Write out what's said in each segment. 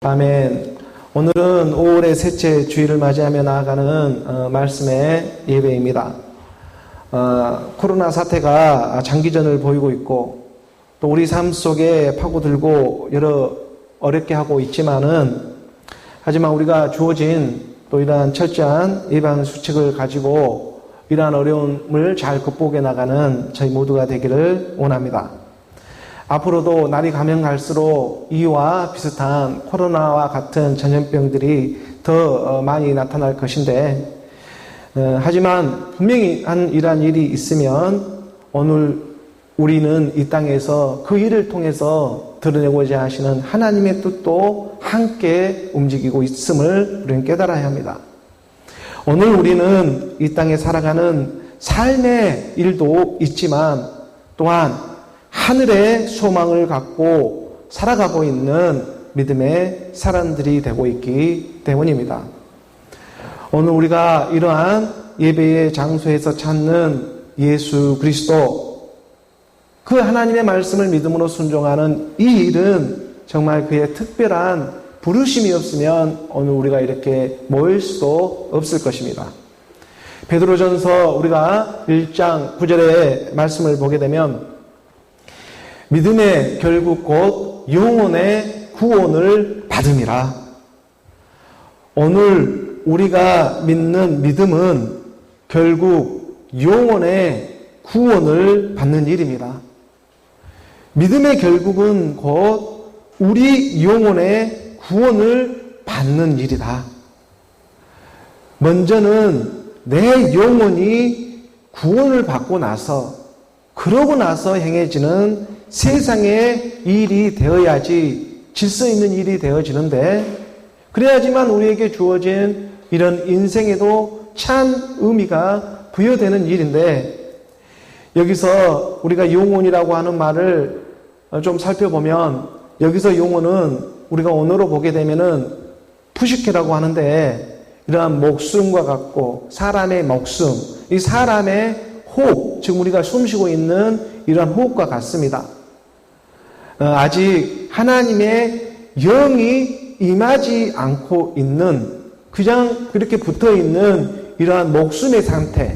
아멘. 오늘은 5월의 셋째 주일을 맞이하며 나아가는 말씀의 예배입니다. 코로나 사태가 장기전을 보이고 있고 또 우리 삶 속에 파고들고 여러 어렵게 하고 있지만은 하지만 우리가 주어진 또 이러한 철저한 예방 수칙을 가지고 이러한 어려움을 잘 극복해 나가는 저희 모두가 되기를 원합니다. 앞으로도 날이 가면 갈수록 이와 비슷한 코로나와 같은 전염병들이 더 많이 나타날 것인데 하지만 분명히 이러한 일이 있으면 오늘 우리는 이 땅에서 그 일을 통해서 드러내고자 하시는 하나님의 뜻도 함께 움직이고 있음을 우리는 깨달아야 합니다. 오늘 우리는 이 땅에 살아가는 삶의 일도 있지만 또한 하늘의 소망을 갖고 살아가고 있는 믿음의 사람들이 되고 있기 때문입니다. 오늘 우리가 이러한 예배의 장소에서 찾는 예수 그리스도, 그 하나님의 말씀을 믿음으로 순종하는 이 일은 정말 그의 특별한 부르심이 없으면 오늘 우리가 이렇게 모일 수도 없을 것입니다. 베드로전서 우리가 1장 9절의 말씀을 보게 되면 믿음의 결국 곧 영혼의 구원을 받음이라. 오늘 우리가 믿는 믿음은 결국 영혼의 구원을 받는 일입니다. 믿음의 결국은 곧 우리 영혼의 구원을 받는 일이다. 먼저는 내 영혼이 구원을 받고 나서 그러고 나서 행해지는 세상의 일이 되어야지 질서 있는 일이 되어지는데 그래야지만 우리에게 주어진 이런 인생에도 참 의미가 부여되는 일인데 여기서 우리가 영혼이라고 하는 말을 좀 살펴보면 여기서 영혼은 우리가 언어로 보게 되면은 푸시케라고 하는데 이러한 목숨과 같고 사람의 목숨, 이 사람의 호흡, 지금 우리가 숨쉬고 있는 이러한 호흡과 같습니다. 아직 하나님의 영이 임하지 않고 있는 그냥 그렇게 붙어있는 이러한 목숨의 상태,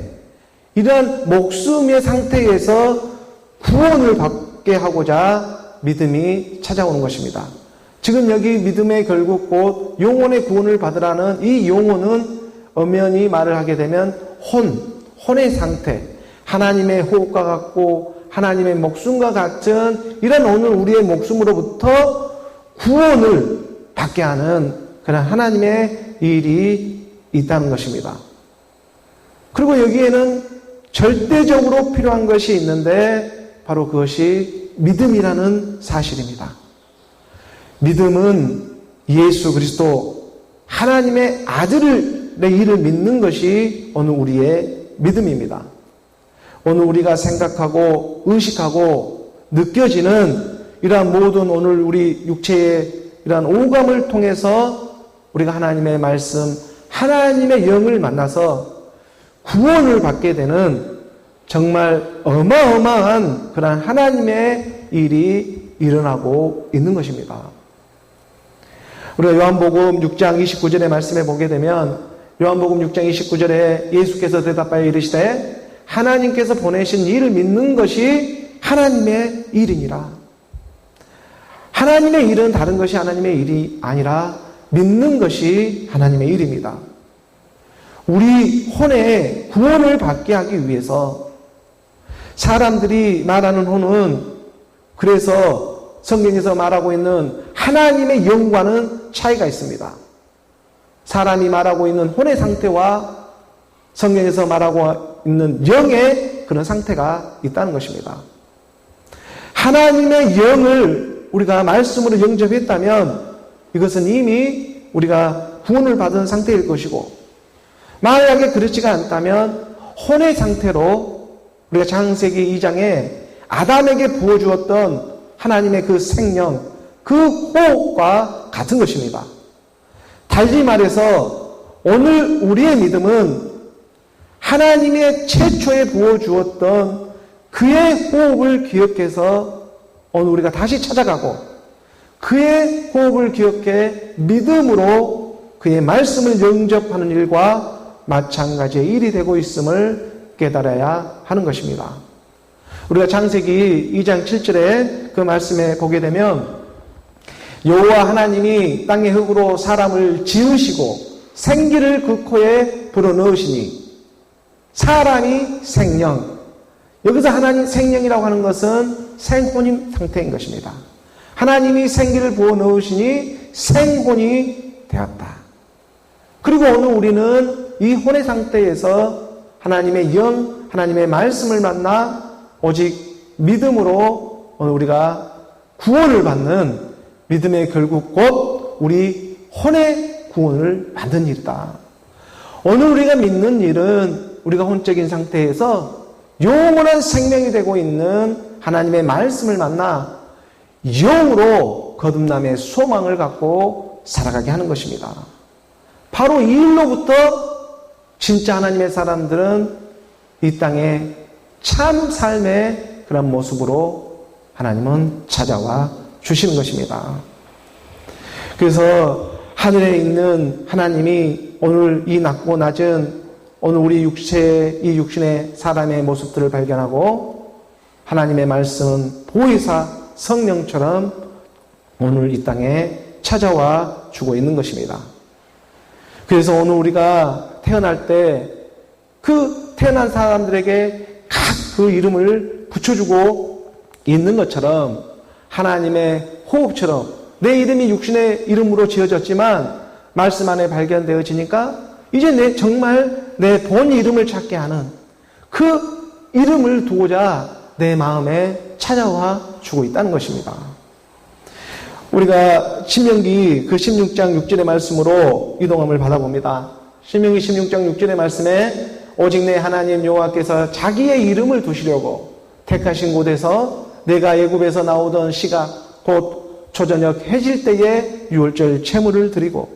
이러한 목숨의 상태에서 구원을 받게 하고자 믿음이 찾아오는 것입니다. 지금 여기 믿음의 결국 곧 영혼의 구원을 받으라는 이 영혼은 엄연히 말을 하게 되면 혼의 상태, 하나님의 호흡과 같고 하나님의 목숨과 같은 이런 오늘 우리의 목숨으로부터 구원을 받게 하는 그런 하나님의 일이 있다는 것입니다. 그리고 여기에는 절대적으로 필요한 것이 있는데 바로 그것이 믿음이라는 사실입니다. 믿음은 예수 그리스도 하나님의 아들의 일을 믿는 것이 오늘 우리의 믿음입니다. 오늘 우리가 생각하고 의식하고 느껴지는 이러한 모든 오늘 우리 육체의 이러한 오감을 통해서 우리가 하나님의 말씀, 하나님의 영을 만나서 구원을 받게 되는 정말 어마어마한 그런 하나님의 일이 일어나고 있는 것입니다. 우리가 요한복음 6장 29절의 말씀에 보게 되면 요한복음 6장 29절에 예수께서 대답하여 이르시되 하나님께서 보내신 이를 믿는 것이 하나님의 일이니라. 하나님의 일은 다른 것이 하나님의 일이 아니라 믿는 것이 하나님의 일입니다. 우리 혼의 구원을 받게 하기 위해서 사람들이 말하는 혼은 그래서 성경에서 말하고 있는 하나님의 영과는 차이가 있습니다. 사람이 말하고 있는 혼의 상태와 성경에서 말하고 있는 영의 그런 상태가 있다는 것입니다. 하나님의 영을 우리가 말씀으로 영접했다면 이것은 이미 우리가 구원을 받은 상태일 것이고 만약에 그렇지가 않다면 혼의 상태로 우리가 창세기 2장에 아담에게 부어주었던 하나님의 그 생명, 그 호흡과 같은 것입니다. 달리 말해서 오늘 우리의 믿음은 하나님의 최초에 부어주었던 그의 호흡을 기억해서 오늘 우리가 다시 찾아가고 그의 호흡을 기억해 믿음으로 그의 말씀을 영접하는 일과 마찬가지의 일이 되고 있음을 깨달아야 하는 것입니다. 우리가 창세기 2장 7절에 그 말씀에 보게 되면 여호와 하나님이 땅의 흙으로 사람을 지으시고 생기를 그 코에 불어넣으시니 사람이 생령. 여기서 하나님 생령이라고 하는 것은 생혼인 상태인 것입니다. 하나님이 생기를 부어넣으시니 생혼이 되었다. 그리고 오늘 우리는 이 혼의 상태에서 하나님의 영, 하나님의 말씀을 만나 오직 믿음으로 오늘 우리가 구원을 받는 믿음의 결국 곧 우리 혼의 구원을 받는 일이다. 오늘 우리가 믿는 일은 우리가 혼적인 상태에서 영원한 생명이 되고 있는 하나님의 말씀을 만나 영으로 거듭남의 소망을 갖고 살아가게 하는 것입니다. 바로 이 일로부터 진짜 하나님의 사람들은 이 땅에 참 삶의 그런 모습으로 하나님은 찾아와 주시는 것입니다. 그래서 하늘에 있는 하나님이 오늘 이 낮고 낮은 오늘 우리 이 육신의 사람의 모습들을 발견하고 하나님의 말씀은 보혜사 성령처럼 오늘 이 땅에 찾아와 주고 있는 것입니다. 그래서 오늘 우리가 태어날 때 그 태어난 사람들에게 각 그 이름을 붙여주고 있는 것처럼 하나님의 호흡처럼 내 이름이 육신의 이름으로 지어졌지만 말씀 안에 발견되어지니까 이제 정말 내 본 이름을 찾게 하는 그 이름을 두고자 내 마음에 찾아와 주고 있다는 것입니다. 우리가 신명기 그 16장 6절의 말씀으로 이동함을 받아봅니다. 신명기 16장 6절의 말씀에 오직 내 하나님 여호와께서 자기의 이름을 두시려고 택하신 곳에서 내가 애굽에서 나오던 시각 곧 초저녁 해질 때에 유월절 제물을 드리고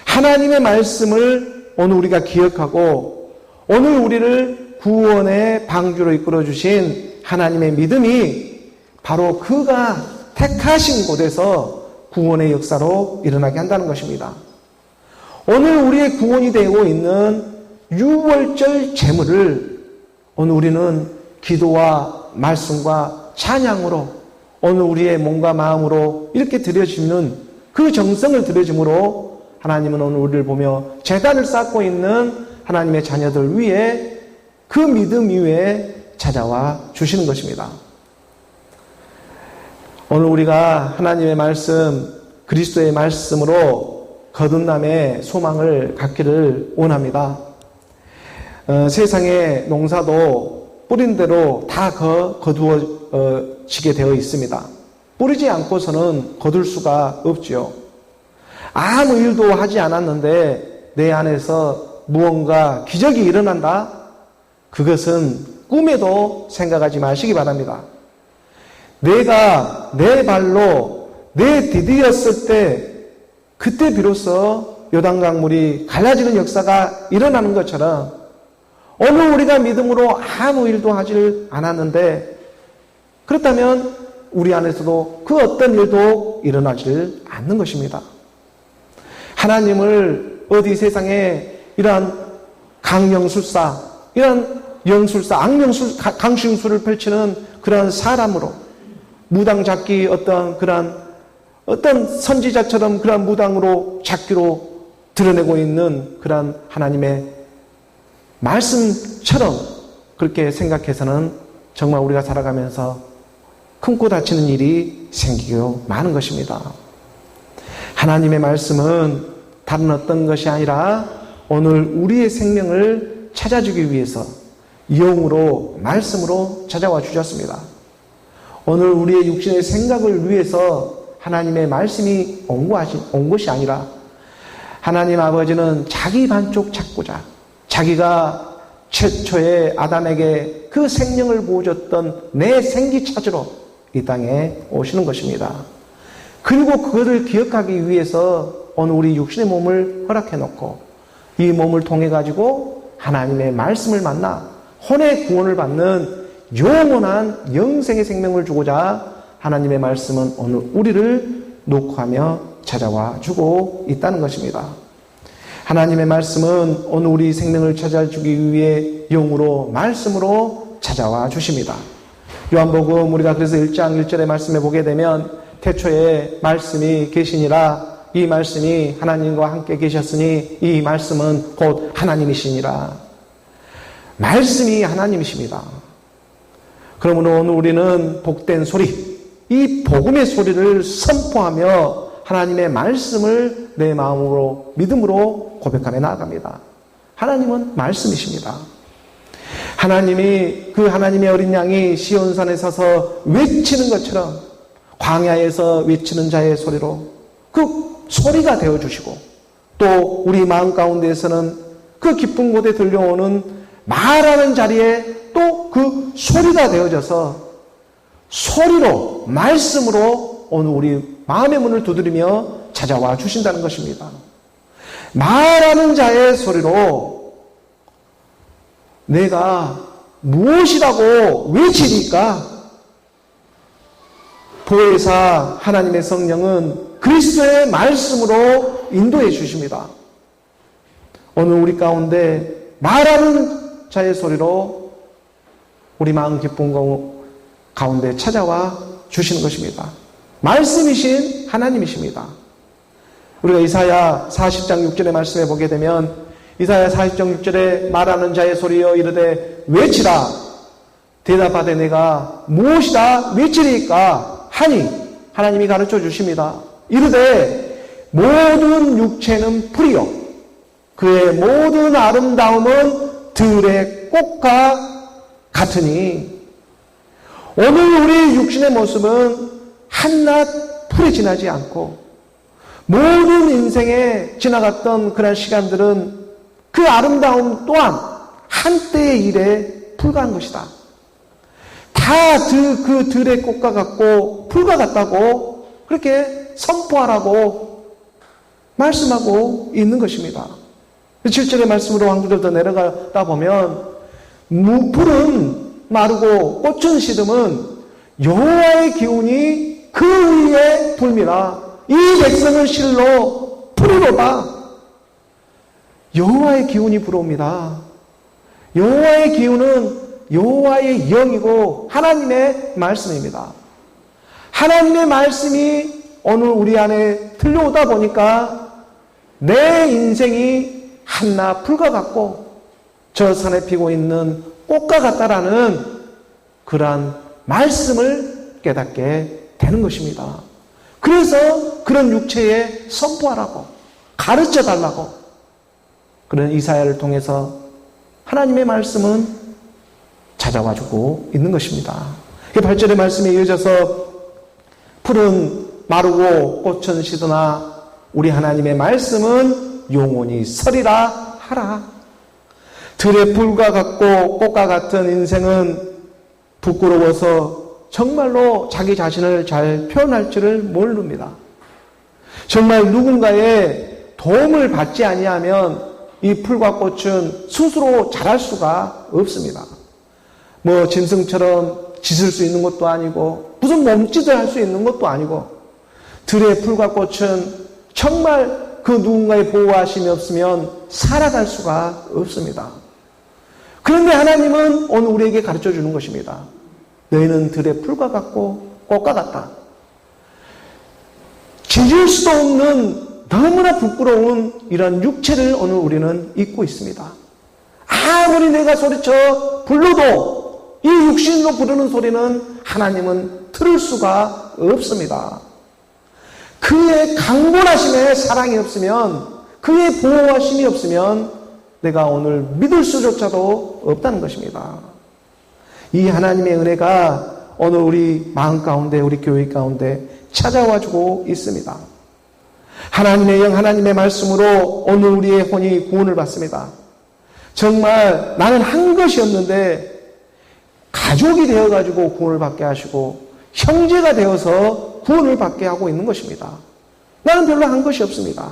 하나님의 말씀을 오늘 우리가 기억하고 오늘 우리를 구원의 방주로 이끌어 주신 하나님의 믿음이 바로 그가 택하신 곳에서 구원의 역사로 일어나게 한다는 것입니다. 오늘 우리의 구원이 되고 있는 유월절 제물을 오늘 우리는 기도와 말씀과 찬양으로 오늘 우리의 몸과 마음으로 이렇게 드려지는 그 정성을 드려짐으로 하나님은 오늘 우리를 보며 제단을 쌓고 있는 하나님의 자녀들 위에 그 믿음 위에 찾아와 주시는 것입니다. 오늘 우리가 하나님의 말씀, 그리스도의 말씀으로 거듭남의 소망을 갖기를 원합니다. 세상의 농사도 뿌린 대로 다 거두어지게 되어 있습니다. 뿌리지 않고서는 거둘 수가 없지요. 아무 일도 하지 않았는데 내 안에서 무언가 기적이 일어난다? 그것은 꿈에도 생각하지 마시기 바랍니다. 내가 내 발로 내디디었을 때 그때 비로소 요단강물이 갈라지는 역사가 일어나는 것처럼 오늘 우리가 믿음으로 아무 일도 하지 않았는데 그렇다면 우리 안에서도 그 어떤 일도 일어나지 않는 것입니다. 하나님을 어디 세상에 이러한 강령술사, 이러한 영술사, 강령술을 펼치는 그런 사람으로 무당 잡기 어떤 선지자처럼 그런 무당으로 잡기로 드러내고 있는 그런 하나님의 말씀처럼 그렇게 생각해서는 정말 우리가 살아가면서 큰코 다치는 일이 생기고 많은 것입니다. 하나님의 말씀은 다른 어떤 것이 아니라 오늘 우리의 생명을 찾아주기 위해서 영으로 말씀으로 찾아와 주셨습니다. 오늘 우리의 육신의 생각을 위해서 하나님의 말씀이 온 것이 아니라 하나님 아버지는 자기 반쪽 찾고자 자기가 최초의 아담에게 그 생명을 부어줬던 내 생기 찾으러 이 땅에 오시는 것입니다. 그리고 그것을 기억하기 위해서 오늘 우리 육신의 몸을 허락해 놓고 이 몸을 통해 가지고 하나님의 말씀을 만나 혼의 구원을 받는 영원한 영생의 생명을 주고자 하나님의 말씀은 오늘 우리를 녹화하며 찾아와 주고 있다는 것입니다. 하나님의 말씀은 오늘 우리 생명을 찾아주기 위해 영으로 말씀으로 찾아와 주십니다. 요한복음 우리가 그래서 1장 1절의 말씀에 보게 되면 태초에 말씀이 계시니라 이 말씀이 하나님과 함께 계셨으니 이 말씀은 곧 하나님이시니라. 말씀이 하나님이십니다. 그러므로 오늘 우리는 복된 소리, 이 복음의 소리를 선포하며 하나님의 말씀을 내 마음으로 믿음으로 고백하며 나아갑니다. 하나님은 말씀이십니다. 하나님이 그 하나님의 어린 양이 시온산에 서서 외치는 것처럼 광야에서 외치는 자의 소리로 그 소리가 되어주시고 또 우리 마음 가운데에서는 그 깊은 곳에 들려오는 말하는 자리에 또 그 소리가 되어져서 소리로 말씀으로 오늘 우리 마음의 문을 두드리며 찾아와 주신다는 것입니다. 말하는 자의 소리로 내가 무엇이라고 외치니까 보혜사 하나님의 성령은 그리스도의 말씀으로 인도해 주십니다. 오늘 우리 가운데 말하는 자의 소리로 우리 마음 기쁜 가운데 찾아와 주시는 것입니다. 말씀이신 하나님이십니다. 우리가 이사야 40장 6절의 말씀에 보게 되면 이사야 40장 6절에 말하는 자의 소리여 이르되 외치라 대답하되 내가 무엇이라 외치리까 하니 하나님이 가르쳐 주십니다. 이르되 모든 육체는 풀이요 그의 모든 아름다움은 들의 꽃과 같으니 오늘 우리 육신의 모습은 한낱 풀이 지나지 않고 모든 인생에 지나갔던 그런 시간들은 그 아름다움 또한 한때의 일에 불과한 것이다. 다 그 들의 꽃과 같고 풀과 같다고 그렇게 선포하라고 말씀하고 있는 것입니다. 7절의 말씀으로 한 구절 더 내려가다 보면 풀은 마르고 꽃은 시듬은 여호와의 기운이 그 위에 불미라. 이 백성은 실로 풀이로다. 여호와의 기운이 불어옵니다. 여호와의 기운은 여호와의 영이고 하나님의 말씀입니다. 하나님의 말씀이 오늘 우리 안에 들려오다 보니까 내 인생이 한낱 풀과 같고 저 산에 피고 있는 꽃과 같다라는 그러한 말씀을 깨닫게 되는 것입니다. 그래서 그런 육체에 선포하라고 가르쳐 달라고 그런 이사야를 통해서 하나님의 말씀은 찾아와주고 있는 것입니다. 8절의 말씀에 이어져서 풀은 마르고 꽃은 시드나 우리 하나님의 말씀은 영원히 서리라 하라. 들의 풀과 같고 꽃과 같은 인생은 부끄러워서 정말로 자기 자신을 잘 표현할 줄을 모릅니다. 정말 누군가의 도움을 받지 아니하면 이 풀과 꽃은 스스로 자랄 수가 없습니다. 뭐 짐승처럼 짖을 수 있는 것도 아니고 무슨 몸짓을 할 수 있는 것도 아니고 들의 풀과 꽃은 정말 그 누군가의 보호하심이 없으면 살아갈 수가 없습니다. 그런데 하나님은 오늘 우리에게 가르쳐 주는 것입니다. 너희는 들의 풀과 같고 꽃과 같다. 짖을 수도 없는 너무나 부끄러운 이런 육체를 오늘 우리는 입고 있습니다. 아무리 내가 소리쳐 불러도 이 육신으로 부르는 소리는 하나님은 들을 수가 없습니다. 그의 강권하심에 사랑이 없으면 그의 보호하심이 없으면 내가 오늘 믿을 수조차도 없다는 것입니다. 이 하나님의 은혜가 오늘 우리 마음 가운데 우리 교회 가운데 찾아와주고 있습니다. 하나님의 영 하나님의 말씀으로 오늘 우리의 혼이 구원을 받습니다. 정말 나는 한 것이 없는데 가족이 되어가지고 구원을 받게 하시고 형제가 되어서 구원을 받게 하고 있는 것입니다. 나는 별로 한 것이 없습니다.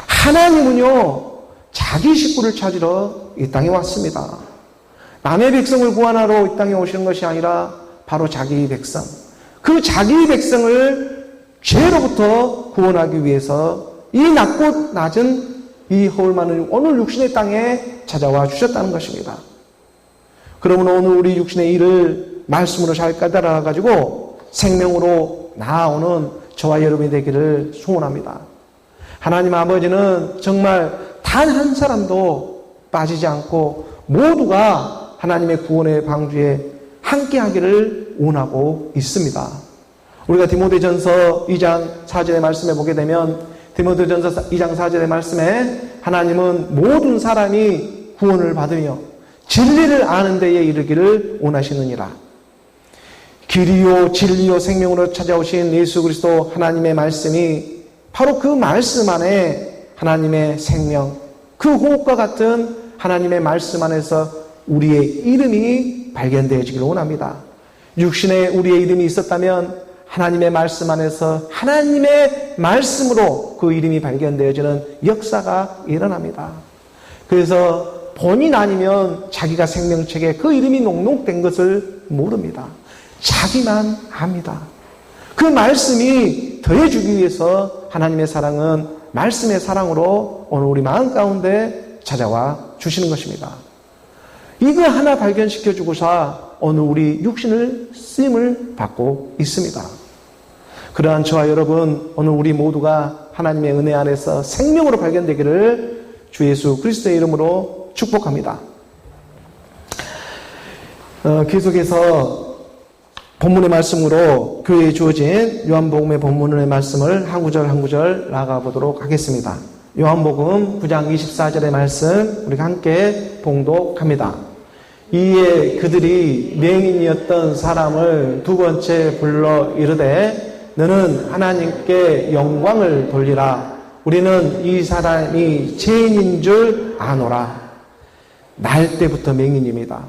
하나님은요 자기 식구를 찾으러 이 땅에 왔습니다. 남의 백성을 구원하러 이 땅에 오시는 것이 아니라 바로 자기 백성 그 자기 백성을 죄로부터 구원하기 위해서 이 낮고 낮은 이 허울 많은 오늘 육신의 땅에 찾아와 주셨다는 것입니다. 그러므로 오늘 우리 육신의 일을 말씀으로 잘 깨달아 가지고 생명으로 나아오는 저와 여러분이 되기를 소원합니다. 하나님 아버지는 정말 단 한 사람도 빠지지 않고 모두가 하나님의 구원의 방주에 함께하기를 원하고 있습니다. 우리가 디모데전서 2장 4절의 말씀에 보게 되면 디모데전서 2장 4절의 말씀에 하나님은 모든 사람이 구원을 받으며 진리를 아는 데에 이르기를 원하시느니라. 길이요 진리요 생명으로 찾아오신 예수 그리스도 하나님의 말씀이 바로 그 말씀 안에 하나님의 생명, 그 호흡과 같은 하나님의 말씀 안에서 우리의 이름이 발견되어지기를 원합니다. 육신에 우리의 이름이 있었다면 하나님의 말씀 안에서 하나님의 말씀으로 그 이름이 발견되어지는 역사가 일어납니다. 그래서 본인 아니면 자기가 생명책에 그 이름이 녹록된 것을 모릅니다. 자기만 압니다. 그 말씀이 더해주기 위해서 하나님의 사랑은 말씀의 사랑으로 오늘 우리 마음 가운데 찾아와 주시는 것입니다. 이거 하나 발견시켜주고서 오늘 우리 육신을 쓰임을 받고 있습니다. 그러한 저와 여러분, 오늘 우리 모두가 하나님의 은혜 안에서 생명으로 발견되기를 주 예수 그리스도의 이름으로 축복합니다. 계속해서 본문의 말씀으로 교회에 주어진 요한복음의 본문의 말씀을 한 구절 한 구절 나아가 보도록 하겠습니다. 요한복음 9장 24절의 말씀 우리가 함께 봉독합니다. 이에 그들이 맹인이었던 사람을 두 번째 불러 이르되 너는 하나님께 영광을 돌리라. 우리는 이 사람이 죄인인 줄 아노라. 날 때부터 맹인입니다.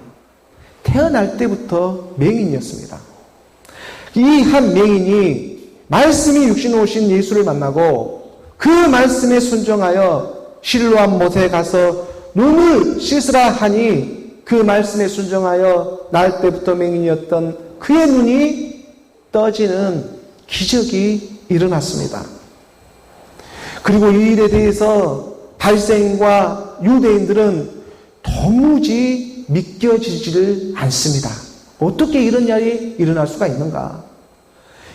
태어날 때부터 맹인이었습니다. 이 한 맹인이 말씀이 육신으로 오신 예수를 만나고 그 말씀에 순종하여 실로암 못에 가서 눈을 씻으라 하니 그 말씀에 순종하여 날 때부터 맹인이었던 그의 눈이 떠지는 기적이 일어났습니다. 그리고 이 일에 대해서 바리새인과 유대인들은 도무지 믿겨지지를 않습니다. 어떻게 이런 일이 일어날 수가 있는가?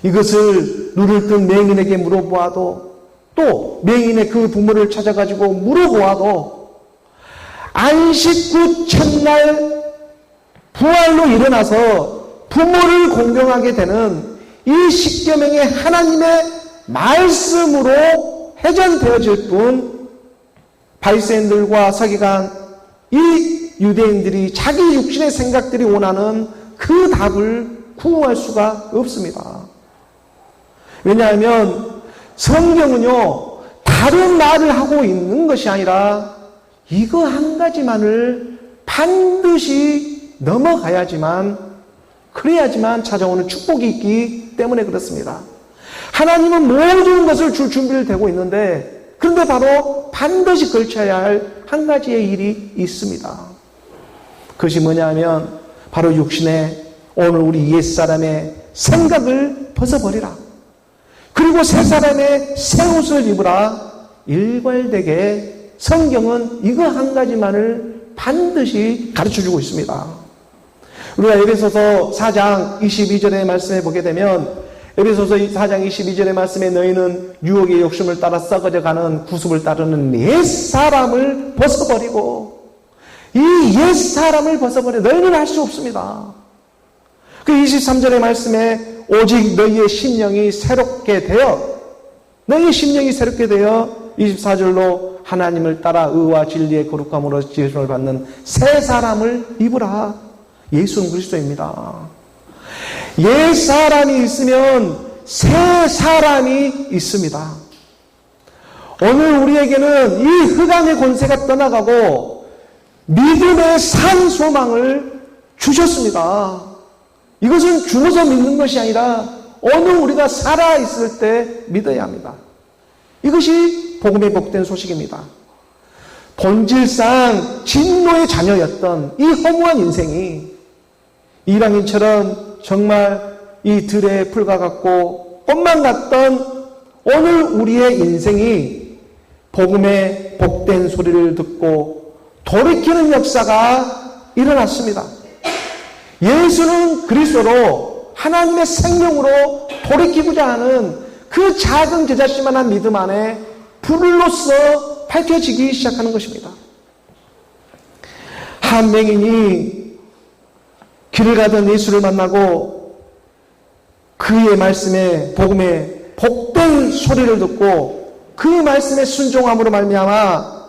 이것을 눈을 뜬 맹인에게 물어보아도 또 맹인의 그 부모를 찾아가지고 물어보아도 안식 후 첫날 부활로 일어나서 부모를 공경하게 되는 이 십계명의 하나님의 말씀으로 회전되어질 뿐 바리새인들과 서기관 이 유대인들이 자기 육신의 생각들이 원하는 그 답을 구할 수가 없습니다. 왜냐하면 성경은요 다른 말을 하고 있는 것이 아니라 이거 한 가지만을 반드시 넘어가야지만 그래야지만 찾아오는 축복이 있기 때문에 그렇습니다. 하나님은 모든 것을 줄 준비를 되고 있는데 그런데 바로 반드시 걸쳐야 할 한 가지의 일이 있습니다. 그것이 뭐냐 하면 바로 육신의 오늘 우리 옛사람의 생각을 벗어버리라. 그리고 새 사람의 새 옷을 입으라. 일괄되게 성경은 이거 한 가지만을 반드시 가르쳐주고 있습니다. 우리가 에베소서 4장 22절의 말씀에 보게 되면 에베소서 4장 22절의 말씀에 너희는 유혹의 욕심을 따라 썩어져가는 구습을 따르는 옛사람을 벗어버리고 이 옛사람을 벗어버려 너희는 할 수 없습니다. 그 23절의 말씀에 오직 너희의 심령이 새롭게 되어 너희의 심령이 새롭게 되어 24절로 하나님을 따라 의와 진리의 거룩함으로 지으심을 받는 새 사람을 입으라. 예수는 그리스도입니다. 옛 사람이 있으면 새 사람이 있습니다. 오늘 우리에게는 이 흑암의 권세가 떠나가고 믿음의 산 소망을 주셨습니다. 이것은 죽어서 믿는 것이 아니라 오늘 우리가 살아있을 때 믿어야 합니다. 이것이 복음의 복된 소식입니다. 본질상 진노의 자녀였던 이 허무한 인생이 이방인처럼 정말 이 들의 풀과 같고 꽃만 같던 오늘 우리의 인생이 복음의 복된 소리를 듣고 돌이키는 역사가 일어났습니다. 예수는 그리스도로 하나님의 생명으로 돌이키고자 하는 그 작은 제자씨만한 믿음 안에 불로서 밝혀지기 시작하는 것입니다. 한 맹인이 길을 가던 예수를 만나고 그의 말씀에 복음의 복된 소리를 듣고 그 말씀에 순종함으로 말미암아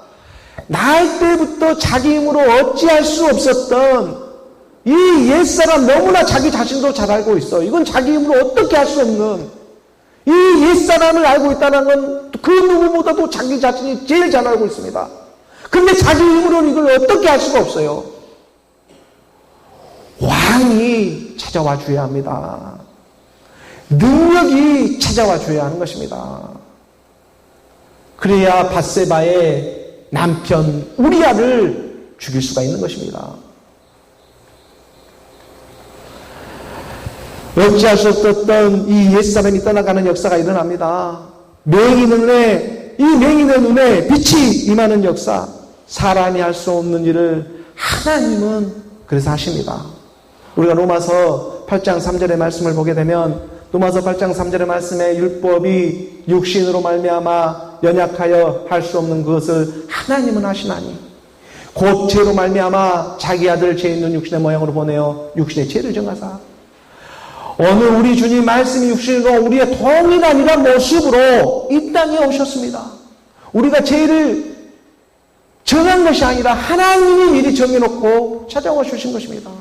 날 때부터 자기 힘으로 어찌할 수 없었던 이 옛사람, 너무나 자기 자신도 잘 알고 있어. 이건 자기 힘으로 어떻게 할 수 없는 이 옛사람을 알고 있다는 건 그 누구보다도 자기 자신이 제일 잘 알고 있습니다. 근데 자기 힘으로는 이걸 어떻게 할 수가 없어요. 왕이 찾아와 줘야 합니다. 능력이 찾아와 줘야 하는 것입니다. 그래야 밧세바의 남편 우리아를 죽일 수가 있는 것입니다. 어찌할 수 없었던 이 옛사람이 떠나가는 역사가 일어납니다. 이 맹인의 눈에 빛이 임하는 역사, 사람이 할 수 없는 일을 하나님은 그래서 하십니다. 우리가 로마서 8장 3절의 말씀을 보게 되면 로마서 8장 3절의 말씀에 율법이 육신으로 말미암아 연약하여 할 수 없는 그것을 하나님은 하시나니 곧 죄로 말미암아 자기 아들 죄 있는 육신의 모양으로 보내어 육신의 죄를 정하사 어느 우리 주님 말씀이 육신으로 우리의 동일한 이런 모습으로 이 땅에 오셨습니다. 우리가 죄를 정한 것이 아니라 하나님이 미리 정해놓고 찾아와 주신 것입니다.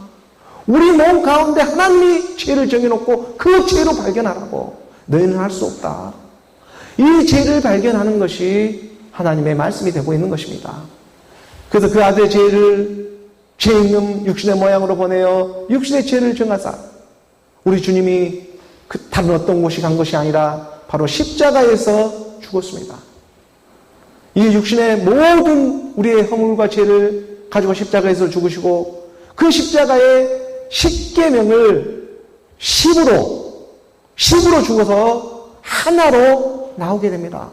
우리 몸 가운데 하나님이 죄를 정해놓고 그 죄로 발견하라고. 너희는 할 수 없다. 이 죄를 발견하는 것이 하나님의 말씀이 되고 있는 것입니다. 그래서 그 아들의 죄 있는 육신의 모양으로 보내어 육신의 죄를 정하사 우리 주님이 다른 어떤 곳이 간 것이 아니라 바로 십자가에서 죽었습니다. 이 육신의 모든 우리의 허물과 죄를 가지고 십자가에서 죽으시고 그 십자가의 십계명을 10으로 죽어서 하나로 나오게 됩니다.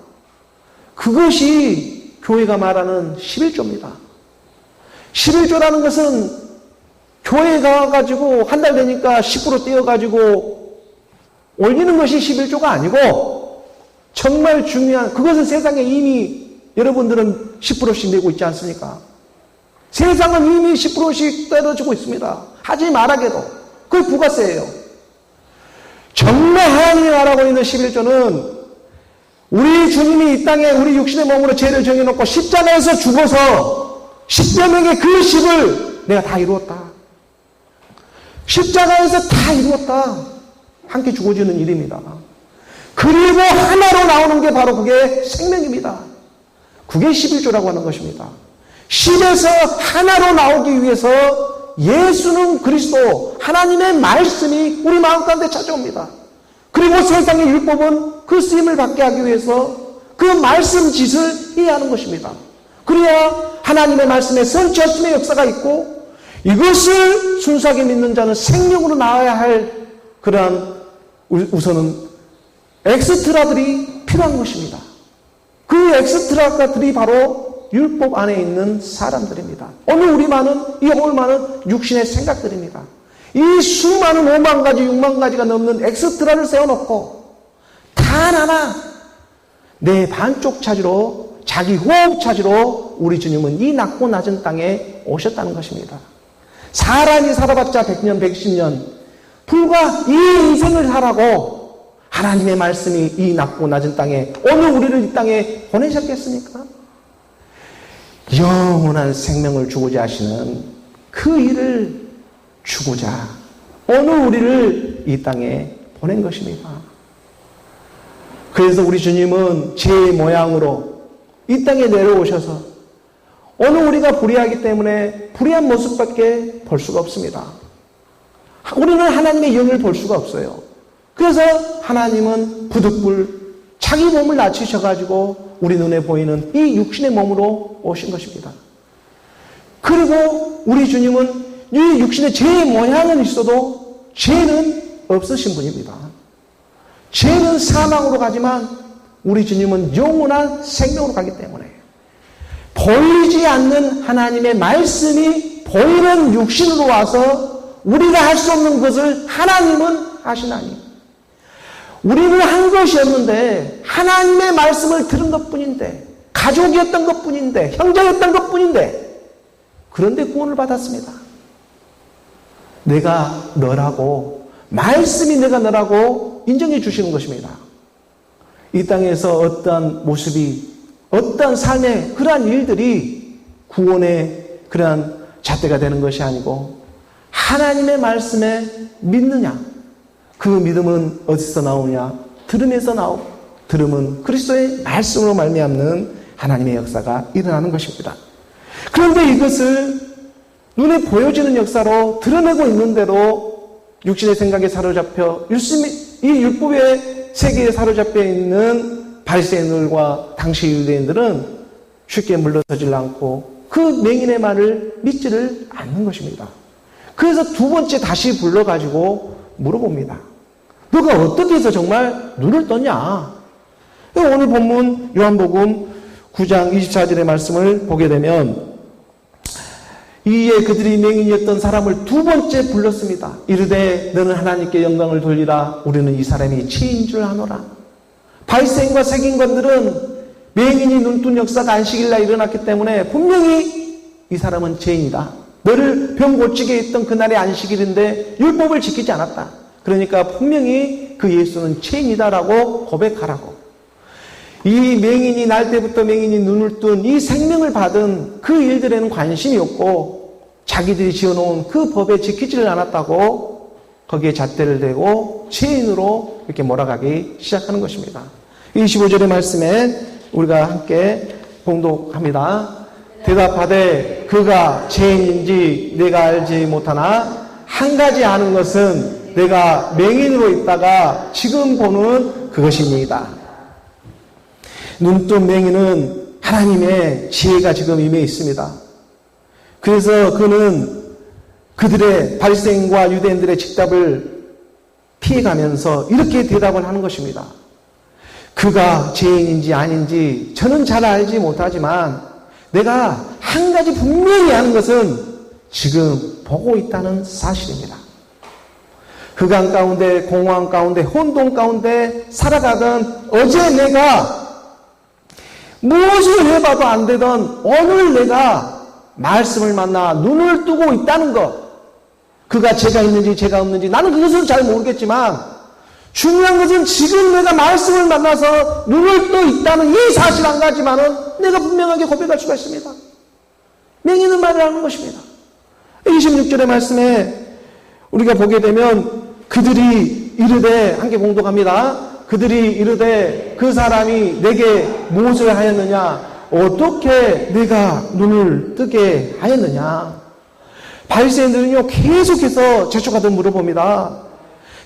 그것이 교회가 말하는 11조입니다. 11조라는 것은 교회 가가지고 한 달 되니까 10% 떼어가지고 올리는 것이 11조가 아니고 정말 중요한, 그것은 세상에 이미 여러분들은 10%씩 내고 있지 않습니까? 세상은 이미 10%씩 떨어지고 있습니다. 하지 말아게도. 그게 부가세예요. 정말 하나님이 말하고 있는 11조는 우리 주님이 이 땅에 우리 육신의 몸으로 죄를 정해놓고 십자가에서 죽어서 십자명의 그 10을 내가 다 이루었다. 십자가에서 다 이루었다. 함께 죽어지는 일입니다. 그리고 하나로 나오는 게 바로 그게 생명입니다. 그게 11조라고 하는 것입니다. 10에서 하나로 나오기 위해서 예수는 그리스도, 하나님의 말씀이 우리 마음 가운데 찾아옵니다. 그리고 세상의 율법은 그 쓰임을 받게 하기 위해서 그 말씀 짓을 해야 하는 것입니다. 그래야 하나님의 말씀에 선지하심의 역사가 있고 이것을 순수하게 믿는 자는 생명으로 나와야 할 그러한 우선은 엑스트라들이 필요한 것입니다. 그 엑스트라들이 바로 율법 안에 있는 사람들입니다. 오늘 우리만은, 이 허물만은 육신의 생각들입니다. 이 수많은 5만 가지, 6만 가지가 넘는 엑스트라를 세워놓고 단 하나 내 반쪽 찾으러, 자기 호흡 찾으러 우리 주님은 이 낮고 낮은 땅에 오셨다는 것입니다. 사람이 살아봤자 100년, 110년, 불과 이 인생을 살라고 하나님의 말씀이 이 낮고 낮은 땅에, 오늘 우리를 이 땅에 보내셨겠습니까? 영원한 생명을 주고자 하시는 그 일을 주고자 오늘 우리를 이 땅에 보낸 것입니다. 그래서 우리 주님은 제 모양으로 이 땅에 내려오셔서 오늘 우리가 불의하기 때문에 불의한 모습밖에 볼 수가 없습니다. 우리는 하나님의 영을 볼 수가 없어요. 그래서 하나님은 부득불 자기 몸을 낮추셔가지고 우리 눈에 보이는 이 육신의 몸으로 오신 것입니다. 그리고 우리 주님은 이 육신의 죄의 모양은 있어도 죄는 없으신 분입니다. 죄는 사망으로 가지만 우리 주님은 영원한 생명으로 가기 때문에 보이지 않는 하나님의 말씀이 보이는 육신으로 와서 우리가 할 수 없는 것을 하나님은 하시나니, 우리는 한 것이 없는데 하나님의 말씀을 들은 것뿐인데, 가족이었던 것뿐인데, 형제였던 것뿐인데, 그런데 구원을 받았습니다. 내가 너라고, 말씀이 내가 너라고 인정해 주시는 것입니다. 이 땅에서 어떠한 모습이, 어떠한 삶의 그러한 일들이 구원의 그러한 잣대가 되는 것이 아니고 하나님의 말씀에 믿느냐, 그 믿음은 어디서 나오냐? 들음에서 나오고, 들음은 그리스도의 말씀으로 말미암는 하나님의 역사가 일어나는 것입니다. 그런데 이것을 눈에 보여지는 역사로 드러내고 있는데도 육신의 생각에 사로잡혀 이 율법의 세계에 사로잡혀 있는 바리새인들과 당시 유대인들은 쉽게 물러서질 않고 그 맹인의 말을 믿지를 않는 것입니다. 그래서 두 번째 다시 불러가지고 물어봅니다. 너가 어떻게 해서 정말 눈을 떴냐? 오늘 본문 요한복음 9장 24절의 말씀을 보게 되면, 이에 그들이 맹인이었던 사람을 두 번째 불렀습니다. 이르되 너는 하나님께 영광을 돌리라. 우리는 이 사람이 죄인 줄 아노라. 바리새인과 세గిం관들은 맹인이 눈뜬 역사가 안식일날 일어났기 때문에 분명히 이 사람은 죄인이다. 너를 병 고치게 했던 그날의 안식일인데 율법을 지키지 않았다. 그러니까 분명히 그 예수는 죄인이다라고 고백하라고. 이 맹인이 날 때부터 맹인이 눈을 뜬 이 생명을 받은 그 일들에는 관심이 없고 자기들이 지어놓은 그 법에 지키지를 않았다고 거기에 잣대를 대고 죄인으로 이렇게 몰아가기 시작하는 것입니다. 25절의 말씀에 우리가 함께 봉독합니다. 대답하되 그가 죄인인지 내가 알지 못하나 한 가지 아는 것은 내가 맹인으로 있다가 지금 보는 그것입니다. 눈뜬 맹인은 하나님의 지혜가 지금 임해 있습니다. 그래서 그는 그들의 바리새인과 유대인들의 직답을 피해가면서 이렇게 대답을 하는 것입니다. 그가 죄인인지 아닌지 저는 잘 알지 못하지만 내가 한 가지 분명히 아는 것은 지금 보고 있다는 사실입니다. 흑암 가운데, 공허함 가운데, 혼돈 가운데 살아가던 어제 내가 무엇을 해봐도 안 되던 오늘 내가 말씀을 만나 눈을 뜨고 있다는 것, 그가 죄가 있는지 죄가 없는지 나는 그것은 잘 모르겠지만 중요한 것은 지금 내가 말씀을 만나서 눈을 떠 있다는 이 사실 한 가지만은 내가 분명하게 고백할 수가 있습니다. 맹인은 말을 하는 것입니다. 26절의 말씀에 우리가 보게 되면 그들이 이르되, 함께 봉독합니다. 그들이 이르되 그 사람이 내게 무엇을 하였느냐? 어떻게 내가 눈을 뜨게 하였느냐? 바리새인들은요 계속해서 재촉하듯 물어봅니다.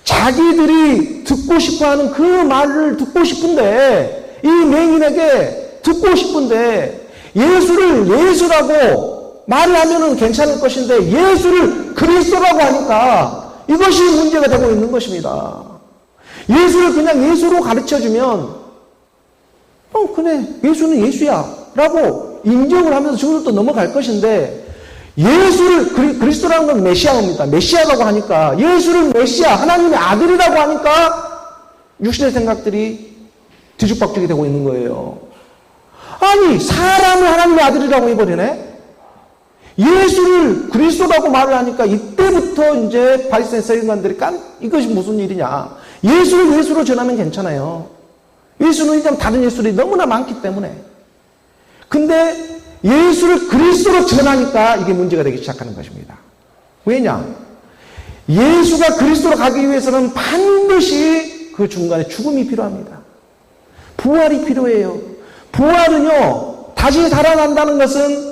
자기들이 듣고 싶어하는 그 말을 듣고 싶은데, 이 맹인에게 듣고 싶은데 예수를 예수라고 말을 하면은 괜찮을 것인데 예수를 그리스도라고 하니까 이것이 문제가 되고 있는 것입니다. 예수를 그냥 예수로 가르쳐주면 그래 예수는 예수야 라고 인정을 하면서 저들도 넘어갈 것인데, 예수를 그리스도라는 건 메시아입니다. 메시아라고 하니까, 예수를 메시아 하나님의 아들이라고 하니까 육신의 생각들이 뒤죽박죽이 되고 있는 거예요. 아니 사람을 하나님의 아들이라고 해버리네. 예수를 그리스도라고 말을 하니까 이때부터 이제 바리새인 서기관들이 이것이 무슨 일이냐. 예수를 예수로 전하면 괜찮아요. 예수는 이제 다른 예수들이 너무나 많기 때문에. 근데 예수를 그리스도로 전하니까 이게 문제가 되기 시작하는 것입니다. 왜냐? 예수가 그리스도로 가기 위해서는 반드시 그 중간에 죽음이 필요합니다. 부활이 필요해요. 부활은요, 다시 살아난다는 것은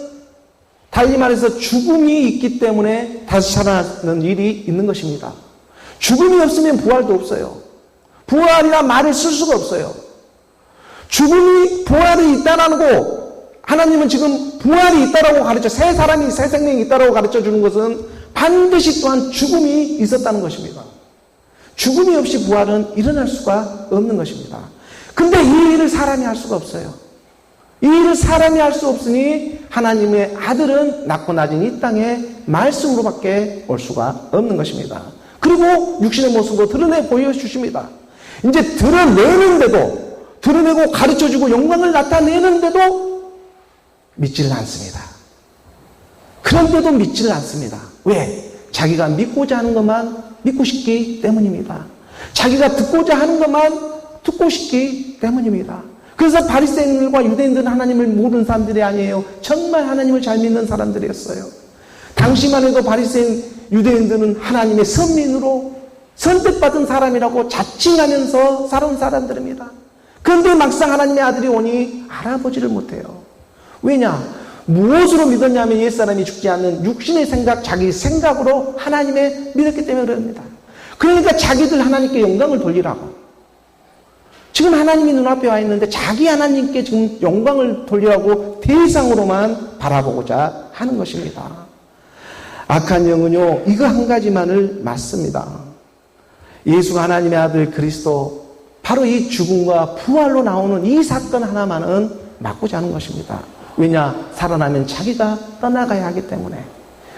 달리 말해서 죽음이 있기 때문에 다시 살아나는 일이 있는 것입니다. 죽음이 없으면 부활도 없어요. 부활이란 말을 쓸 수가 없어요. 죽음이 부활이 있다라는 거, 하나님은 지금 부활이 있다라고 가르쳐, 새 사람이 새 생명이 있다라고 가르쳐 주는 것은 반드시 또한 죽음이 있었다는 것입니다. 죽음이 없이 부활은 일어날 수가 없는 것입니다. 근데 이 일을 사람이 할 수가 없어요. 이 일을 사람이 할 수 없으니 하나님의 아들은 낮고 낮은 이 땅에 말씀으로밖에 올 수가 없는 것입니다. 그리고 육신의 모습으로 드러내 보여주십니다. 이제 드러내고 가르쳐주고 영광을 나타내는데도 믿지를 않습니다. 그런데도 믿지를 않습니다. 왜? 자기가 믿고자 하는 것만 믿고 싶기 때문입니다. 자기가 듣고자 하는 것만 듣고 싶기 때문입니다. 그래서 바리새인들과 유대인들은 하나님을 모르는 사람들이 아니에요. 정말 하나님을 잘 믿는 사람들이었어요. 당시만 해도 바리새인 유대인들은 하나님의 선민으로 선택받은 사람이라고 자칭하면서 살아온 사람들입니다. 그런데 막상 하나님의 아들이 오니 알아보지를 못해요. 왜냐? 무엇으로 믿었냐면 옛사람이 죽지 않는 육신의 생각, 자기 생각으로 하나님의 믿었기 때문에 그럽니다. 그러니까 자기들 하나님께 영광을 돌리라고. 지금 하나님이 눈앞에 와 있는데 자기 하나님께 지금 영광을 돌리라고 대상으로만 바라보고자 하는 것입니다. 악한 영은요, 이거 한 가지만을 맞습니다. 예수가 하나님의 아들 그리스도, 바로 이 죽음과 부활로 나오는 이 사건 하나만은 막고자 하는 것입니다. 왜냐? 살아나면 자기가 떠나가야 하기 때문에,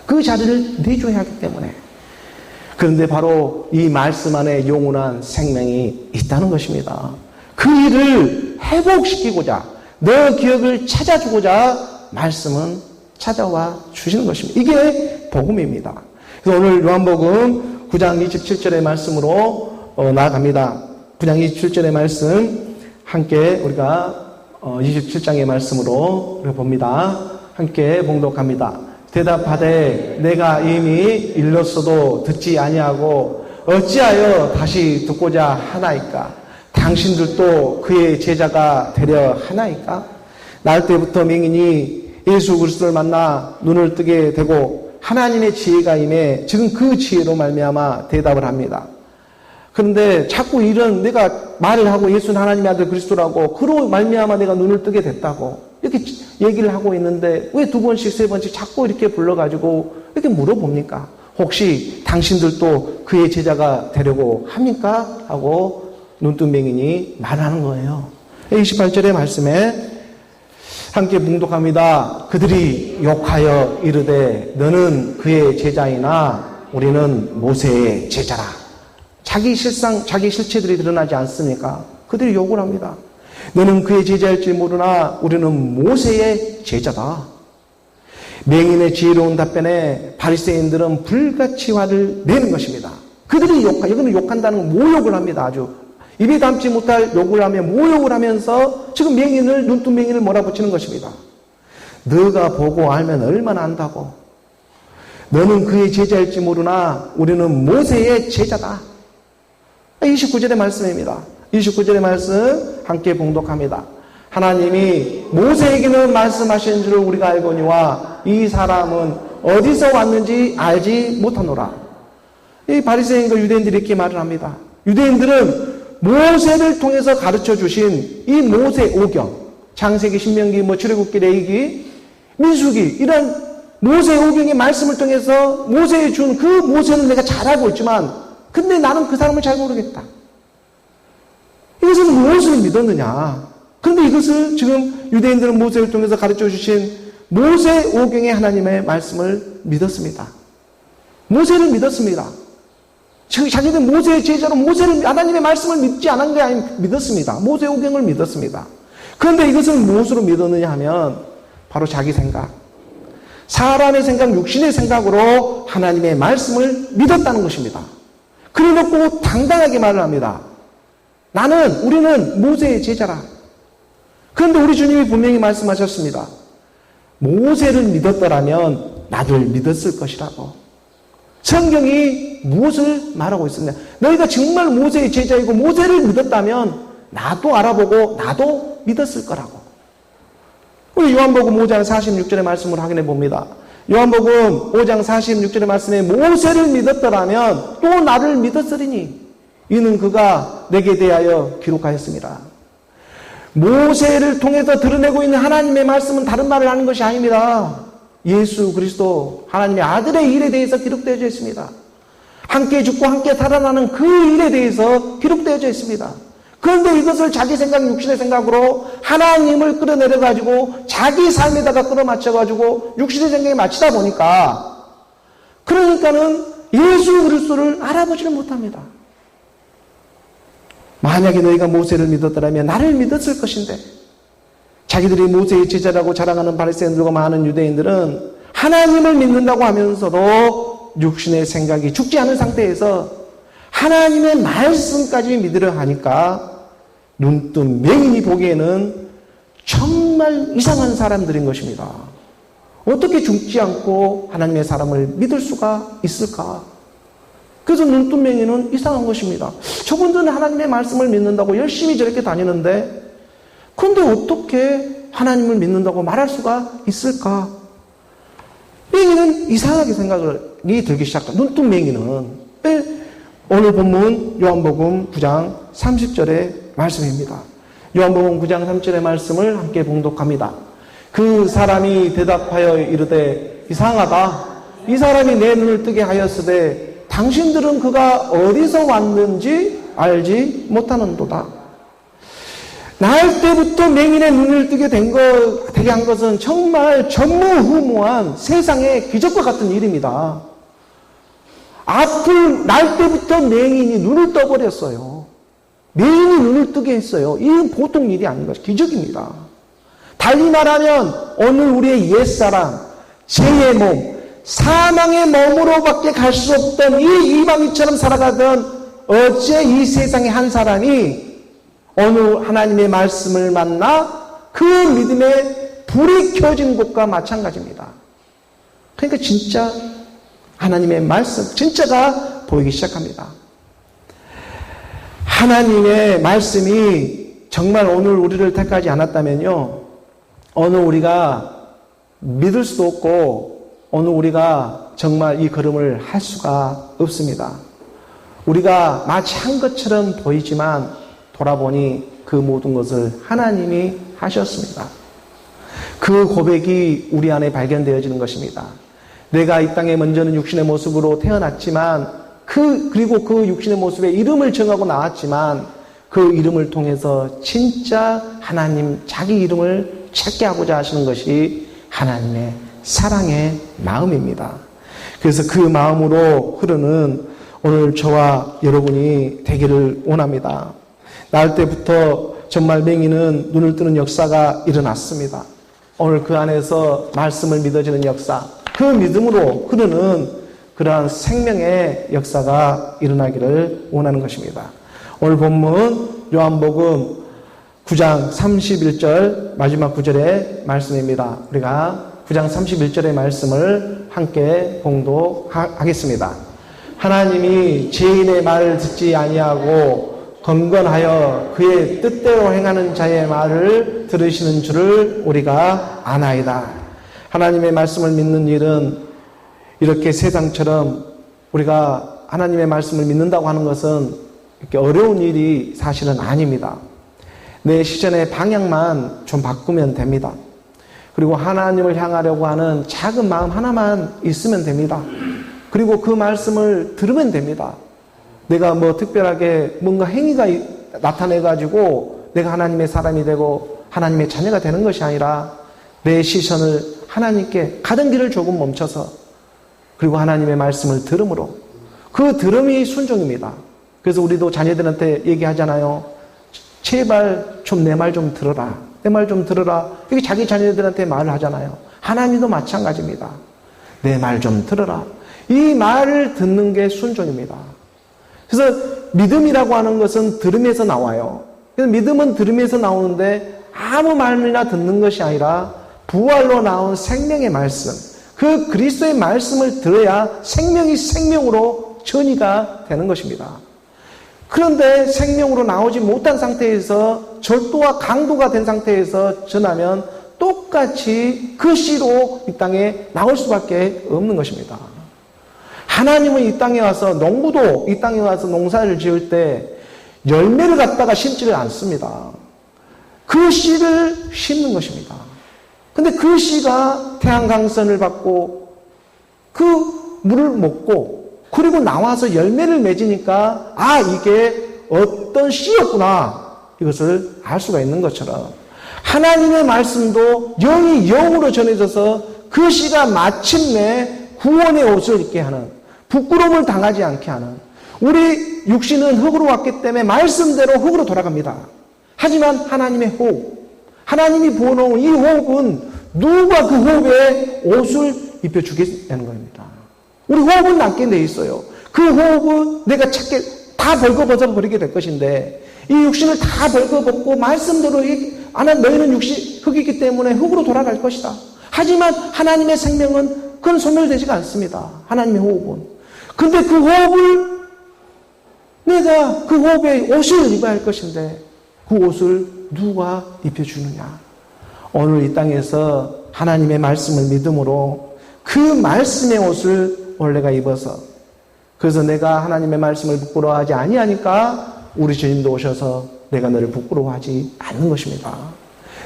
그 자리를 내줘야 하기 때문에. 그런데 바로 이 말씀 안에 영원한 생명이 있다는 것입니다. 그 일을 회복시키고자, 너 기억을 찾아주고자 말씀은 찾아와 주시는 것입니다. 이게 복음입니다. 그래서 오늘 요한복음 9장 27절의 말씀으로 나아갑니다. 9장 27절의 말씀 함께 우리가 27장의 말씀으로 봅니다. 함께 봉독합니다. 대답하되 내가 이미 일렀어도 듣지 아니하고 어찌하여 다시 듣고자 하나이까? 당신들도 그의 제자가 되려 하나이까? 날 때부터 맹인이 예수 그리스도를 만나 눈을 뜨게 되고 하나님의 지혜가 임해 지금 그 지혜로 말미암아 대답을 합니다. 그런데 자꾸 이런 내가 말을 하고 예수는 하나님의 아들 그리스도라고 그로 말미암아 내가 눈을 뜨게 됐다고 이렇게 얘기를 하고 있는데 왜 두 번씩 세 번씩 자꾸 이렇게 불러가지고 이렇게 물어봅니까? 혹시 당신들도 그의 제자가 되려고 합니까? 하고 눈뜬 맹인이 말하는 거예요. 28절의 말씀에 함께 봉독합니다. 그들이 욕하여 이르되 너는 그의 제자이나 우리는 모세의 제자라. 자기 실상, 자기 실체들이 드러나지 않습니까? 그들이 욕을 합니다. 너는 그의 제자일지 모르나 우리는 모세의 제자다. 맹인의 지혜로운 답변에 바리새인들은 불같이 화를 내는 것입니다. 그들이 여기는 욕한다는 건 모욕을 합니다. 아주 입에 담지 못할 욕을 하며 모욕을 하면서 지금 맹인을, 눈뜬 맹인을 몰아붙이는 것입니다. 너가 보고 알면 얼마나 안다고. 너는 그의 제자일지 모르나 우리는 모세의 제자다. 29절의 말씀입니다. 29절의 말씀 함께 봉독합니다. 하나님이 모세에게는 말씀하신 줄을 우리가 알거니와 이 사람은 어디서 왔는지 알지 못하노라. 이 바리새인과 유대인들이 이렇게 말을 합니다. 유대인들은 모세를 통해서 가르쳐 주신 이 모세 오경, 창세기, 신명기, 출애굽기, 레위기, 민수기 이런 모세 오경의 말씀을 통해서 모세에 준 그 모세는 내가 잘 알고 있지만 근데 나는 그 사람을 잘 모르겠다. 이것을 무엇을 믿었느냐? 그런데 이것을 지금 유대인들은 모세를 통해서 가르쳐 주신 모세 오경의 하나님의 말씀을 믿었습니다. 모세를 믿었습니다. 자기들 모세의 제자로 모세를, 하나님의 말씀을 믿지 않은 게 아니라 믿었습니다. 모세 오경을 믿었습니다. 그런데 이것을 무엇으로 믿었느냐 하면 바로 자기 생각, 사람의 생각, 육신의 생각으로 하나님의 말씀을 믿었다는 것입니다. 그래놓고 당당하게 말을 합니다. 우리는 모세의 제자라. 그런데 우리 주님이 분명히 말씀하셨습니다. 모세를 믿었더라면 나를 믿었을 것이라고. 성경이 무엇을 말하고 있습니다. 너희가 정말 모세의 제자이고 모세를 믿었다면 나도 알아보고 나도 믿었을 거라고. 우리 요한복음 5장 46절의 말씀을 확인해 봅니다. 요한복음 5장 46절의 말씀에 모세를 믿었더라면 또 나를 믿었으리니 이는 그가 내게 대하여 기록하였습니다. 모세를 통해서 드러내고 있는 하나님의 말씀은 다른 말을 하는 것이 아닙니다. 예수 그리스도 하나님의 아들의 일에 대해서 기록되어 있습니다. 함께 죽고 함께 살아나는 그 일에 대해서 기록되어져 있습니다. 그런데 이것을 자기 생각, 육신의 생각으로 하나님을 끌어내려가지고 자기 삶에다가 끌어맞춰가지고 육신의 생각에 맞추다 보니까 그러니까는 예수 그리스도를 알아보지를 못합니다. 만약에 너희가 모세를 믿었더라면 나를 믿었을 것인데, 자기들이 모세의 제자라고 자랑하는 바리새인들과 많은 유대인들은 하나님을 믿는다고 하면서도 육신의 생각이 죽지 않은 상태에서 하나님의 말씀까지 믿으려 하니까 눈뜬 맹인이 보기에는 정말 이상한 사람들인 것입니다. 어떻게 죽지 않고 하나님의 사람을 믿을 수가 있을까? 그래서 눈뜬 맹인은 이상한 것입니다. 저분들은 하나님의 말씀을 믿는다고 열심히 저렇게 다니는데, 그런데 어떻게 하나님을 믿는다고 말할 수가 있을까? 맹인은 이상하게 생각이 들기 시작합니다. 눈뜬 맹인은. 오늘 본문 요한복음 9장 30절의 말씀입니다. 요한복음 9장 30절의 말씀을 함께 봉독합니다. 그 사람이 대답하여 이르되 이상하다. 이 사람이 내 눈을 뜨게 하였으되 당신들은 그가 어디서 왔는지 알지 못하는도다. 날 때부터 맹인의 눈을 뜨게 되게 한 것은 정말 전무후무한 세상의 기적과 같은 일입니다. 앞을 날 때부터 맹인이 눈을 떠버렸어요. 맹인이 눈을 뜨게 했어요. 이건 보통 일이 아닌 것이 기적입니다. 달리 말하면 오늘 우리의 옛사람, 죄의 몸, 사망의 몸으로밖에 갈 수 없던 이 이방인처럼 살아가던 어째 이 세상의 한 사람이 오늘 하나님의 말씀을 만나 그 믿음의 불이 켜진 것과 마찬가지입니다. 그러니까 진짜 하나님의 말씀, 진짜가 보이기 시작합니다. 하나님의 말씀이 정말 오늘 우리를 택하지 않았다면요, 오늘 우리가 믿을 수도 없고 오늘 우리가 정말 이 걸음을 할 수가 없습니다. 우리가 마치 한 것처럼 보이지만 돌아보니 그 모든 것을 하나님이 하셨습니다. 그 고백이 우리 안에 발견되어지는 것입니다. 내가 이 땅에 먼저는 육신의 모습으로 태어났지만 그리고 그 육신의 모습에 이름을 정하고 나왔지만 그 이름을 통해서 진짜 하나님 자기 이름을 찾게 하고자 하시는 것이 하나님의 사랑의 마음입니다. 그래서 그 마음으로 흐르는 오늘 저와 여러분이 되기를 원합니다. 날 때부터 정말 맹인은 눈을 뜨는 역사가 일어났습니다. 오늘 그 안에서 말씀을 믿어지는 역사, 그 믿음으로 흐르는 그러한 생명의 역사가 일어나기를 원하는 것입니다. 오늘 본문 요한복음 9장 31절 마지막 구절의 말씀입니다. 우리가 9장 31절의 말씀을 함께 봉독하겠습니다. 하나님이 죄인의 말을 듣지 아니하고 건건하여 그의 뜻대로 행하는 자의 말을 들으시는 줄을 우리가 아나이다. 하나님의 말씀을 믿는 일은 이렇게 세상처럼 우리가 하나님의 말씀을 믿는다고 하는 것은 이렇게 어려운 일이 사실은 아닙니다. 내 시선의 방향만 좀 바꾸면 됩니다. 그리고 하나님을 향하려고 하는 작은 마음 하나만 있으면 됩니다. 그리고 그 말씀을 들으면 됩니다. 내가 뭐 특별하게 뭔가 행위가 나타내가지고 내가 하나님의 사람이 되고 하나님의 자녀가 되는 것이 아니라 내 시선을 하나님께 가던 길을 조금 멈춰서 그리고 하나님의 말씀을 들음으로 그 들음이 순종입니다. 그래서 우리도 자녀들한테 얘기하잖아요. 제발 좀 내 말 좀 들어라. 내 말 좀 들어라. 이렇게 자기 자녀들한테 말을 하잖아요. 하나님도 마찬가지입니다. 내 말 좀 들어라. 이 말을 듣는 게 순종입니다. 그래서 믿음이라고 하는 것은 들음에서 나와요. 그래서 믿음은 들음에서 나오는데 아무 말이나 듣는 것이 아니라 부활로 나온 생명의 말씀, 그 그리스도의 말씀을 들어야 생명이 생명으로 전이가 되는 것입니다. 그런데 생명으로 나오지 못한 상태에서 절도와 강도가 된 상태에서 전하면 똑같이 그 씨로 이 땅에 나올 수밖에 없는 것입니다. 하나님은 이 땅에 와서 농부도 이 땅에 와서 농사를 지을 때 열매를 갖다가 심지를 않습니다. 그 씨를 심는 것입니다. 근데 그 씨가 태양광선을 받고 그 물을 먹고 그리고 나와서 열매를 맺으니까 이게 어떤 씨였구나 이것을 알 수가 있는 것처럼 하나님의 말씀도 영이 영으로 전해져서 그 씨가 마침내 구원의 옷을 입게 하는, 부끄러움을 당하지 않게 하는, 우리 육신은 흙으로 왔기 때문에 말씀대로 흙으로 돌아갑니다. 하지만 하나님의 호흡, 하나님이 부어놓은 이 호흡은 누가 그 호흡에 옷을 입혀주겠다는 겁니다. 우리 호흡은 남게 돼 있어요. 그 호흡은 내가 찾게 다 벌거벗어 버리게 될 것인데 이 육신을 다 벌거벗고 말씀대로 너희는 육신 흙이기 때문에 흙으로 돌아갈 것이다. 하지만 하나님의 생명은 그건 소멸되지가 않습니다. 하나님의 호흡은. 근데 그 호흡을 내가 그 호흡에 옷을 입어야 할 것인데 그 옷을 누가 입혀주느냐. 오늘 이 땅에서 하나님의 말씀을 믿음으로 그 말씀의 옷을 오늘 내가 입어서, 그래서 내가 하나님의 말씀을 부끄러워하지 아니하니까 우리 주님도 오셔서 내가 너를 부끄러워하지 않는 것입니다.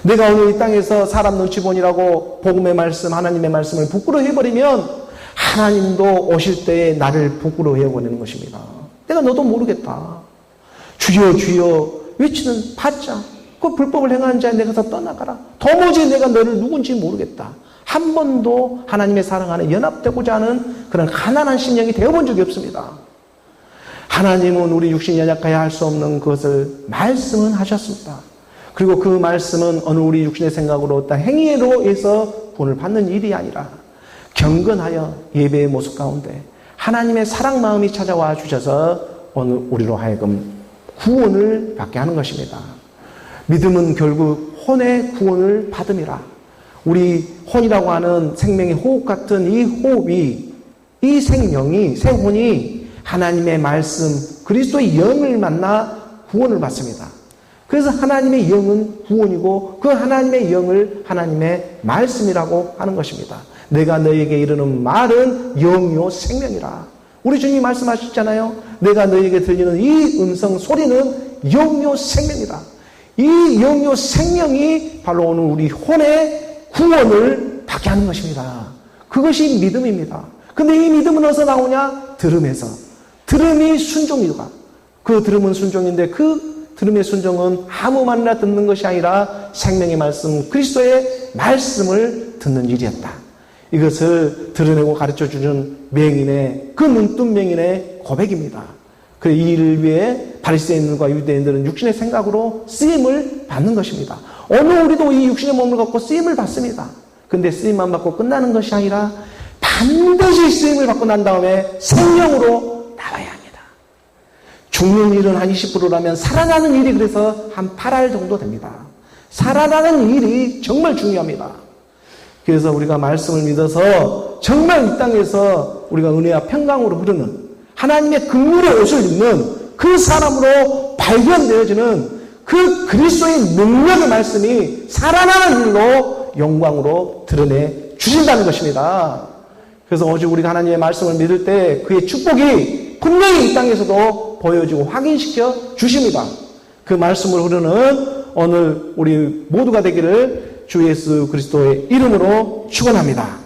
내가 오늘 이 땅에서 사람 눈치 보니라고 복음의 말씀, 하나님의 말씀을 부끄러워해버리면 하나님도 오실 때에 나를 부끄러워해버리는 것입니다. 내가 너도 모르겠다. 주여 주여 외치는 바짝 그 불법을 행하는 자에 내가서 떠나가라. 도무지 내가 너를 누군지 모르겠다. 한 번도 하나님의 사랑 안에 연합되고자 하는 그런 가난한 심령이 되어본 적이 없습니다. 하나님은 우리 육신이 연약하여 할 수 없는 것을 말씀은 하셨습니다. 그리고 그 말씀은 어느 우리 육신의 생각으로 어떤 행위로 해서 구원을 받는 일이 아니라 경건하여 예배의 모습 가운데 하나님의 사랑 마음이 찾아와 주셔서 오늘 우리로 하여금 구원을 받게 하는 것입니다. 믿음은 결국 혼의 구원을 받음이라. 우리 혼이라고 하는 생명의 호흡 같은 이 호흡이, 이 생명이, 새 혼이 하나님의 말씀, 그리스도의 영을 만나 구원을 받습니다. 그래서 하나님의 영은 구원이고 그 하나님의 영을 하나님의 말씀이라고 하는 것입니다. 내가 너에게 이르는 말은 영이요 생명이라. 우리 주님이 말씀하셨잖아요. 내가 너에게 들리는 이 음성 소리는 영이요 생명이다. 이 영이요 생명이 바로 오늘 우리 혼의 구원을 받게 하는 것입니다. 그것이 믿음입니다. 근데 이 믿음은 어디서 나오냐? 들음에서. 들음이 순종이다. 그 들음은 순종인데 그 들음의 순종은 아무만나 듣는 것이 아니라 생명의 말씀, 그리스도의 말씀을 듣는 일이었다. 이것을 드러내고 가르쳐주는 맹인의, 그 눈뜬 맹인의 고백입니다. 그래서 이 일을 위해 바리새인들과 유대인들은 육신의 생각으로 쓰임을 받는 것입니다. 오늘 우리도 이 육신의 몸을 갖고 쓰임을 받습니다. 근데 쓰임만 받고 끝나는 것이 아니라 반드시 쓰임을 받고 난 다음에 생명으로 나와야 합니다. 죽는 일은 한 20%라면 살아나는 일이 그래서 한 8알 정도 됩니다. 살아나는 일이 정말 중요합니다. 그래서 우리가 말씀을 믿어서 정말 이 땅에서 우리가 은혜와 평강으로 흐르는 하나님의 긍휼의 옷을 입는 그 사람으로 발견되어지는 그 그리스도의 능력의 말씀이 살아나는 일로 영광으로 드러내 주신다는 것입니다. 그래서 오직 우리가 하나님의 말씀을 믿을 때 그의 축복이 분명히 이 땅에서도 보여지고 확인시켜 주십니다. 그 말씀을 흐르는 오늘 우리 모두가 되기를 주 예수 그리스도의 이름으로 축원합니다.